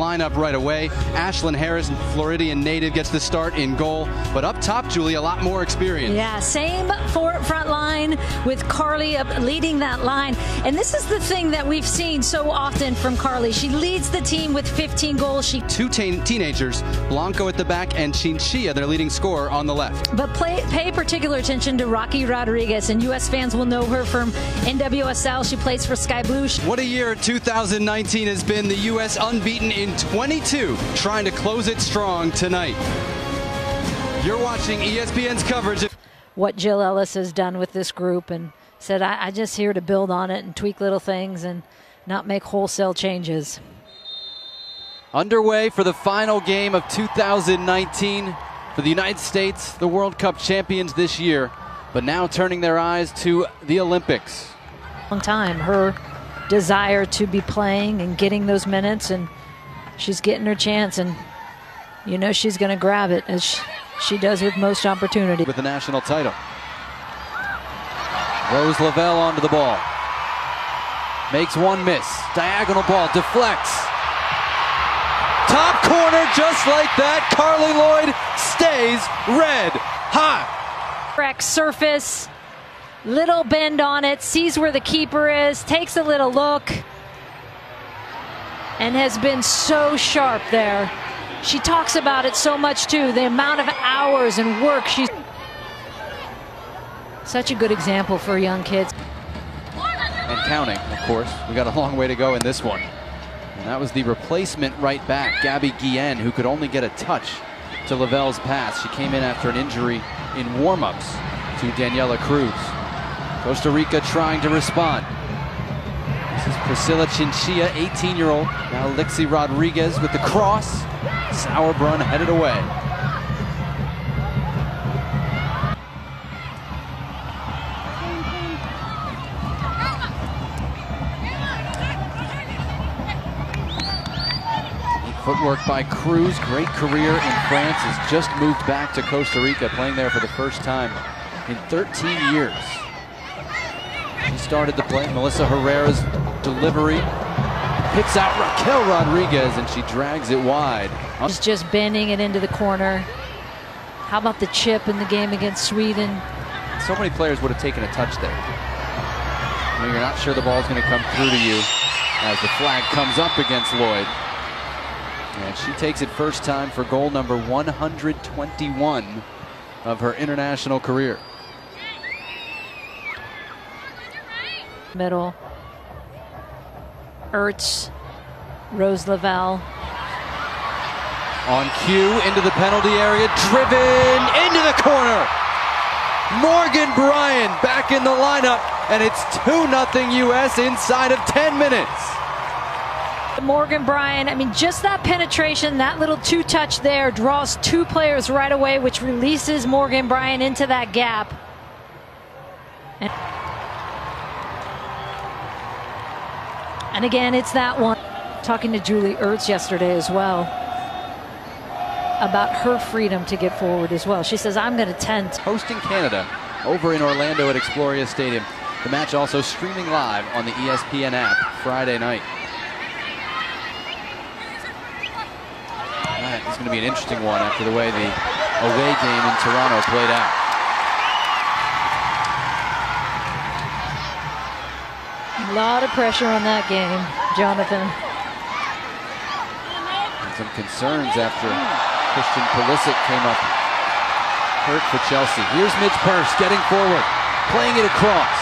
lineup right away. Ashlyn Harris, Floridian native, gets the start in goal. But up top, Julie, a lot more experience. Yeah, same front line with Carly leading that line. And this is the thing that we've seen so often from Carly. She leads the team with 15 goals. Two teenagers, Blanco at the back and Chinchilla, their leading scorer, on the left. But pay particular attention to Rocky Rodriguez, and U.S. fans will know her from NWSL. She plays for Sky Blue. What a year 2019 has been. The U.S. unbeaten in 22, trying to close it strong tonight. You're watching ESPN's coverage. What Jill Ellis has done with this group, and said, I'm just here to build on it and tweak little things and not make wholesale changes. Underway for the final game of 2019 for the United States, the World Cup champions this year, but now turning their eyes to the Olympics. Long time, her desire to be playing and getting those minutes, and she's getting her chance, and you know she's going to grab it as she does with most opportunity. With the national title. Rose Lavelle onto the ball. Makes one miss. Diagonal ball, deflects. Top corner, just like that. Carly Lloyd stays red hot. Correct surface, little bend on it, sees where the keeper is, takes a little look, and has been so sharp there. She talks about it so much too, the amount of hours and work she's. Such a good example for young kids. And counting, of course. We got a long way to go in this one. And that was the replacement right back, Gabby Guillen, who could only get a touch to Lavelle's pass. She came in after an injury in warm-ups to Daniela Cruz. Costa Rica trying to respond. This is Priscilla Chinchilla, 18-year-old. Now Lixie Rodriguez with the cross. Sauerbrunn headed away. Footwork by Cruz, great career in France, has just moved back to Costa Rica, playing there for the first time in 13 years. She started the play, Melissa Herrera's delivery, picks out Raquel Rodriguez, and she drags it wide. She's just bending it into the corner. How about the chip in the game against Sweden? So many players would have taken a touch there. You know, you're not sure the ball's going to come through to you as the flag comes up against Lloyd. And she takes it first time for goal number 121 of her international career. Middle. Ertz, Rose Lavelle. On cue, into the penalty area, driven into the corner. Morgan Bryan back in the lineup, and it's 2-0 U.S. inside of 10 minutes. Morgan Bryan, I mean, just that penetration, that little two-touch there draws two players right away, which releases Morgan Bryan into that gap. And again, it's that one. Talking to Julie Ertz yesterday as well about her freedom to get forward as well. She says, I'm going to tent. Hosting Canada over in Orlando at Exploria Stadium. The match also streaming live on the ESPN app Friday night. It's going to be an interesting one after the way the away game in Toronto played out. A lot of pressure on that game, Jonathan. And some concerns after Christian Pulisic came up hurt for Chelsea. Here's Midge Purse getting forward, playing it across.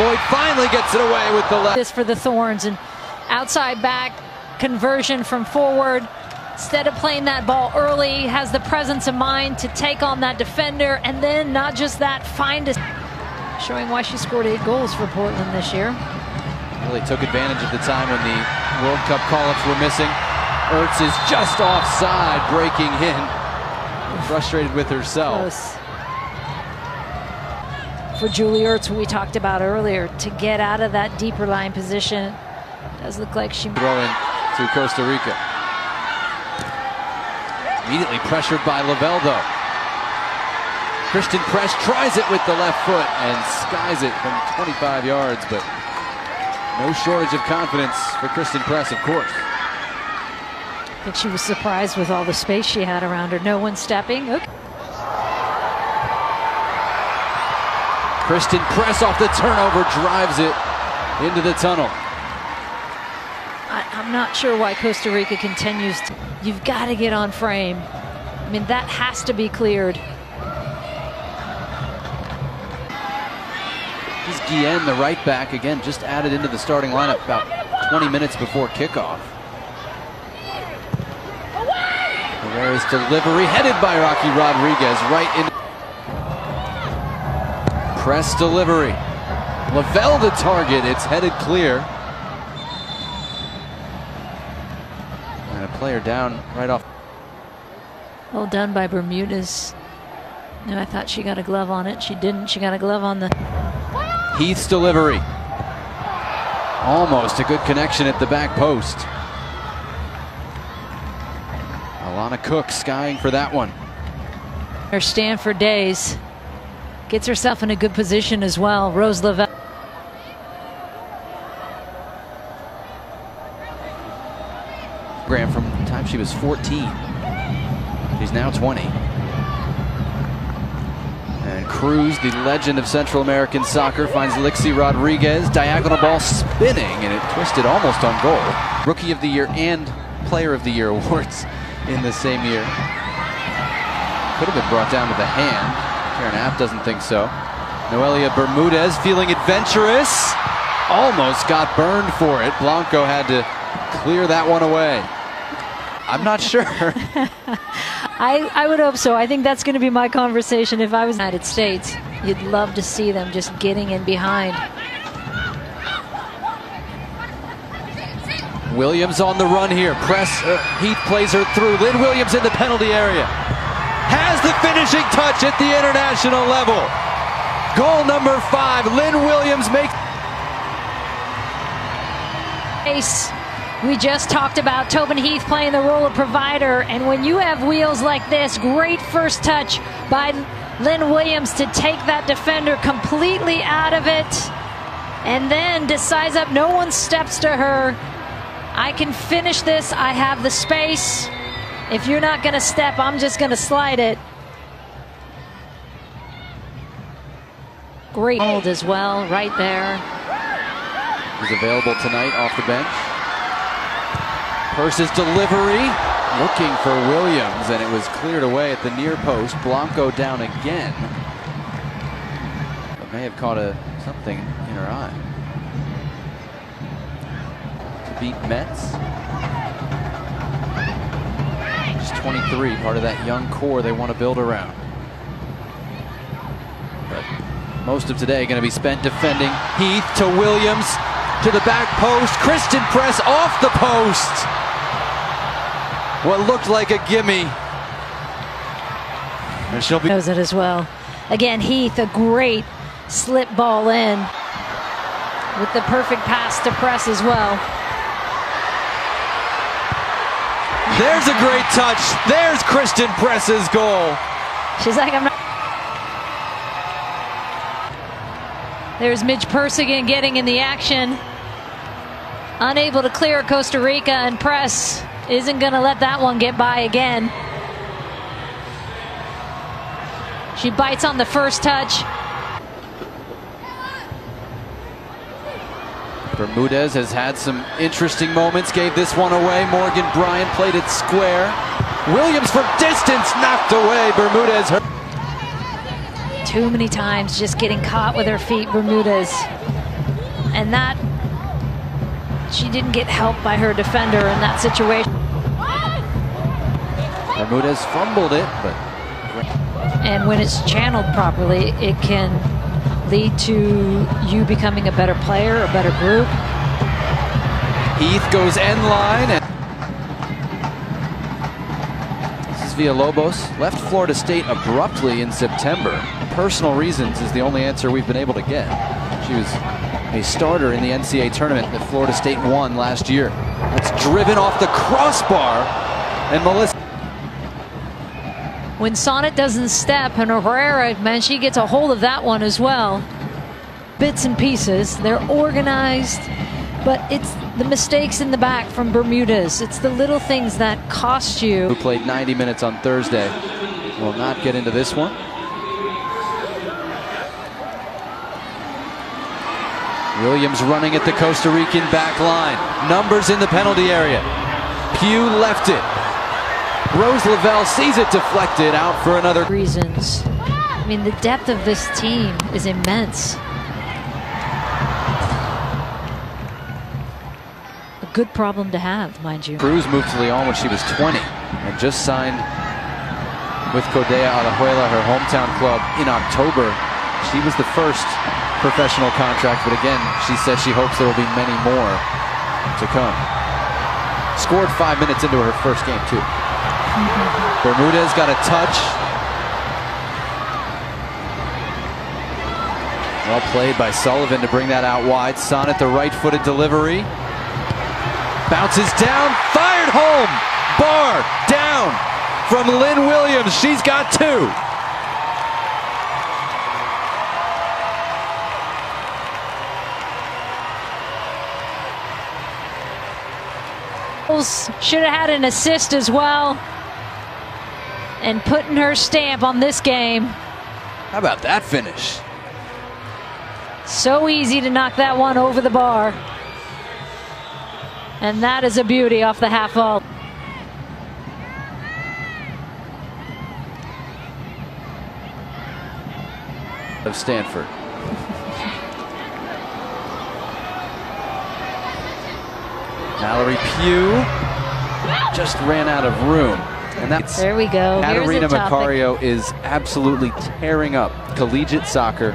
Lloyd finally gets it away with the left. This for the Thorns, and outside back conversion from forward. Instead of playing that ball early, has the presence of mind to take on that defender, and then not just that, find a... Showing why she scored 8 goals for Portland this year. Really took advantage of the time when the World Cup call-ups were missing. Ertz is just offside, breaking in. Frustrated with herself. Close. For Julie Ertz, who we talked about earlier, to get out of that deeper line position, does look like she... Throw in to Costa Rica. Immediately pressured by Lavelle, though. Christian Press tries it with the left foot and skies it from 25 yards, but no shortage of confidence for Christian Press, of course. I think she was surprised with all the space she had around her. No one stepping. Okay. Kristen Press off the turnover, drives it into the tunnel. I'm not sure why Costa Rica continues to. You've got to get on frame. I mean, that has to be cleared. This is Guillen, the right back, again, just added into the starting lineup about 20 minutes before kickoff. Herrera's delivery, headed by Rocky Rodriguez, right in. Press delivery. Lavelle the target, it's headed clear. And a player down right off. Well done by Bermudez. No, I thought she got a glove on it. She didn't. She got a glove on the. Heath's delivery. Almost a good connection at the back post. Alana Cook skying for that one. Her Stanford days. Gets herself in a good position as well. Rose Lavelle. From the time she was 14. She's now 20. And Cruz, the legend of Central American soccer, finds Lixie Rodriguez. Diagonal ball spinning, and it twisted almost on goal. Rookie of the Year and Player of the Year awards in the same year. Could have been brought down to the hand. Karen App doesn't think so. Noelia Bermudez feeling adventurous. Almost got burned for it. Blanco had to clear that one away. I'm not sure. I would hope so. I think that's going to be my conversation if I was in the United States. You'd love to see them just getting in behind. Williams on the run here. Press. Heath plays her through. Lynn Williams in the penalty area. Has the finishing touch at the international level. Goal number 5. Lynn Williams makes. We just talked about Tobin Heath playing the role of provider, and when you have wheels like this, great first touch by Lynn Williams to take that defender completely out of it, and then decides up, no one steps to her. I can finish this, I have the space. If you're not going to step, I'm just going to slide it. Great hold as well, right there. He's available tonight off the bench. Purse's delivery, looking for Williams, and it was cleared away at the near post. Blanco down again. But may have caught something in her eye. To beat Metz. She's 23, part of that young core they want to build around. But most of today going to be spent defending. Heath to Williams, to the back post. Kristen Press off the post. What looked like a gimme. And she'll be. Knows it as well. Again, Heath, a great slip ball in with the perfect pass to Press as well. There's a great touch. There's Kristen Press's goal. She's like, I'm not. There's Midge Persigan getting in the action. Unable to clear Costa Rica, and Press isn't going to let that one get by again. She bites on the first touch. Bermudez has had some interesting moments, gave this one away. Morgan Bryant played it square. Williams from distance, knocked away. Bermudez. Too many times just getting caught with her feet, Bermudez. And that, she didn't get help by her defender in that situation. Bermudez fumbled it, but. And when it's channeled properly, it can lead to you becoming a better player, a better group. Heath goes end line. And this is Villalobos. Left Florida State abruptly in September. Personal reasons is the only answer we've been able to get. She was a starter in the NCAA tournament that Florida State won last year. It's driven off the crossbar, and Melissa. When Sonnet doesn't step, and Herrera, man, she gets a hold of that one as well. Bits and pieces. They're organized. But it's the mistakes in the back from Bermudez. It's the little things that cost you. Who played 90 minutes on Thursday will not get into this one. Williams running at the Costa Rican back line. Numbers in the penalty area. Pugh left it. Rose Lavelle sees it deflected out for another. Reasons. I mean, the depth of this team is immense. A good problem to have, mind you. Cruz moved to Lyon when she was 20 and just signed with Codea Alajuela, her hometown club, in October. She was the first professional contract, but again, she says she hopes there will be many more to come. Scored 5 minutes into her first game, too. Bermudez got a touch. Well played by Sullivan to bring that out wide. Sonnet, the right-footed delivery. Bounces down, fired home. Bar down from Lynn Williams. She's got two. Should have had an assist as well, and putting her stamp on this game. How about that finish? So easy to knock that one over the bar. And that is a beauty off the half vault. Of Stanford. Mallory Pugh just ran out of room. And that's there we go. Katarina Macario is absolutely tearing up collegiate soccer.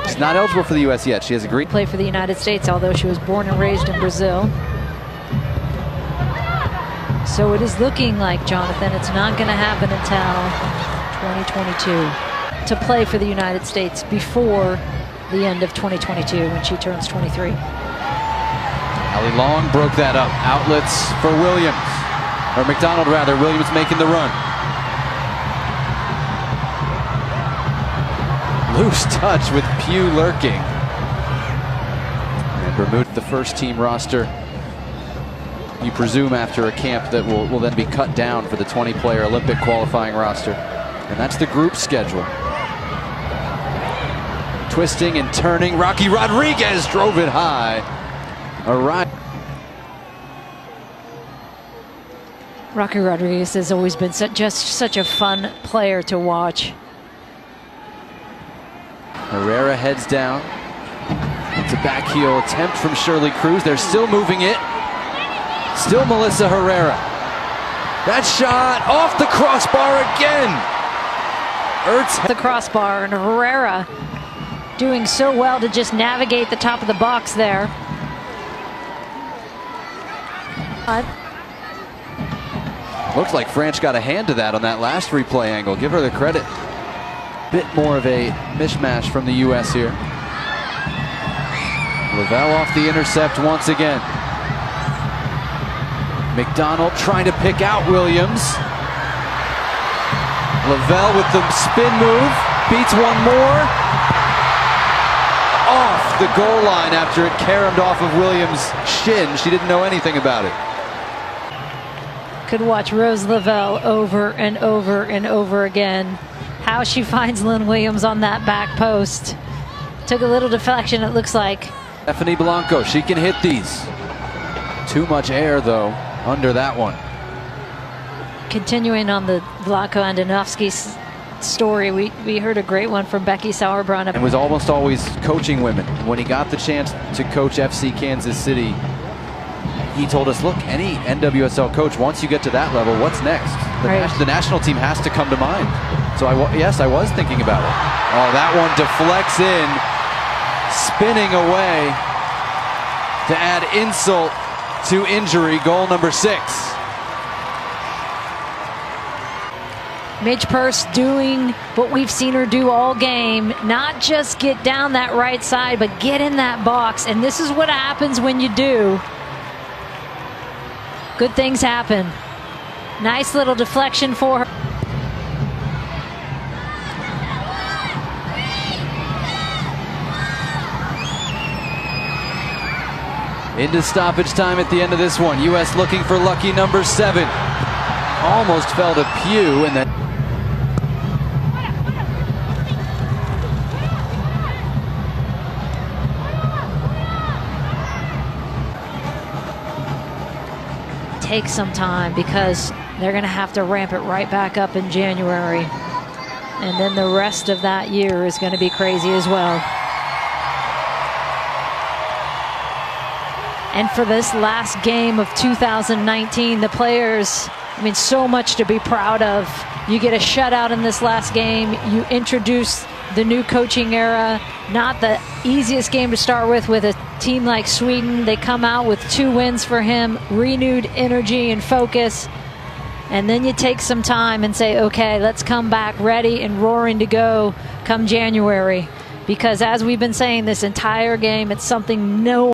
She's not eligible for the U.S. yet. She has agreed. Play for the United States, although she was born and raised in Brazil. So it is looking like, Jonathan, it's not going to happen until 2022 to play for the United States before the end of 2022 when she turns 23. Ali Long broke that up. Outlets for Williams. Or McDonald, rather. Williams making the run. Loose touch with Pugh lurking. And Bermuda, the first team roster, you presume after a camp that will then be cut down for the 20-player Olympic qualifying roster. And that's the group schedule. Twisting and turning. Rocky Rodriguez drove it high. All right. Rocky Rodriguez has always been just such a fun player to watch. Herrera heads down. It's a back heel attempt from Shirley Cruz. They're still moving it. Still Melissa Herrera. That shot off the crossbar again. Ertz. The crossbar, and Herrera doing so well to just navigate the top of the box there. Looks like Franch got a hand to that on that last replay angle. Give her the credit. Bit more of a mishmash from the U.S. here. Lavelle off the intercept once again. McDonald trying to pick out Williams. Lavelle with the spin move. Beats one more. Off the goal line after it caromed off of Williams' shin. She didn't know anything about it. Could watch Rose Lavelle over and over and over again. How she finds Lynn Williams on that back post. Took a little deflection, it looks like. Stephanie Blanco, she can hit these. Too much air, though, under that one. Continuing on the Blanco Andonovsky story, we heard a great one from Becky Sauerbrunn. And was almost always coaching women. When he got the chance to coach FC Kansas City, he told us, look, any NWSL coach, once you get to that level, what's next? The national team has to come to mind. So yes, I was thinking about it. Oh, that one deflects in, spinning away to add insult to injury. Goal number 6. Midge Purse doing what we've seen her do all game. Not just get down that right side, but get in that box. And this is what happens when you do. Good things happen. Nice little deflection for her. Into stoppage time at the end of this one. U.S. looking for lucky number 7. Almost fell to Pugh, and then take some time because they're going to have to ramp it right back up in January. And then the rest of that year is going to be crazy as well. And for this last game of 2019, the players, I mean, so much to be proud of. You get a shutout in this last game. You introduce the new coaching era. Not the easiest game to start with a team like Sweden. They come out with 2 wins for him, renewed energy and focus. And then you take some time and say, okay, let's come back ready and roaring to go come January. Because as we've been saying this entire game, it's something no